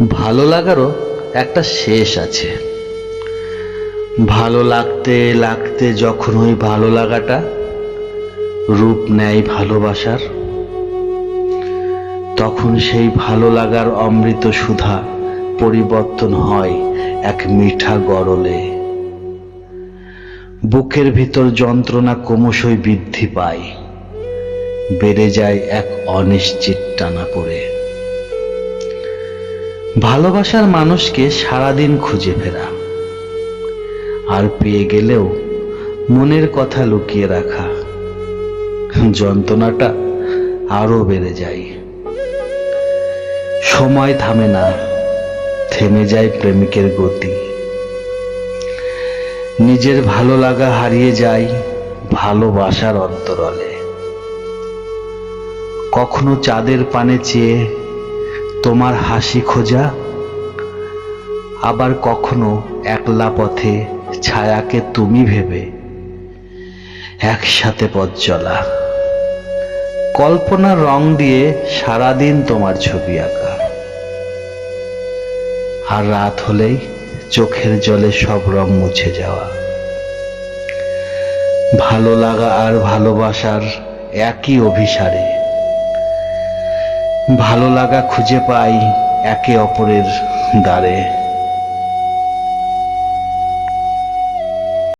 ভালো লাগারও একটা শেষ আছে। ভালো লাগতে লাগতে যখন ওই ভালো লাগাটা রূপ নেয় ভালোবাসার, তখন সেই ভালো লাগার অমৃত সুধা পরিবর্তন হয় এক মিঠা গরলে। বুকের ভিতর যন্ত্রণা ক্রমশই বৃদ্ধি পায়, বেড়ে যায় এক অনিশ্চিত টানা পড়ে। ভালোবাসার মানুষকে সারাদিন খুঁজে ফেরা, আর পেয়ে গেলেও মনের কথা লুকিয়ে রাখা, যন্ত্রণাটা আরো বেড়ে যায়। সময় থামে না, থেমে যায় প্রেমিকের গতি। নিজের ভালো লাগা হারিয়ে যায় ভালোবাসার অন্তরালে। কখনো চাঁদের পানে চেয়ে তোমার হাসি খোঁজা, আবার কখনো একলা পথে ছায়াকে তুমি ভেবে একসাথে পথ চলা। কল্পনার রং দিয়ে সারাদিন তোমার ছবি আঁকা, আর রাত হলেই চোখের জলে সব রং মুছে যাওয়া। ভালো লাগা আর ভালোবাসার একই অভিসারে, ভালো লাগা খুঁজে পাই একে অপরের দ্বারে।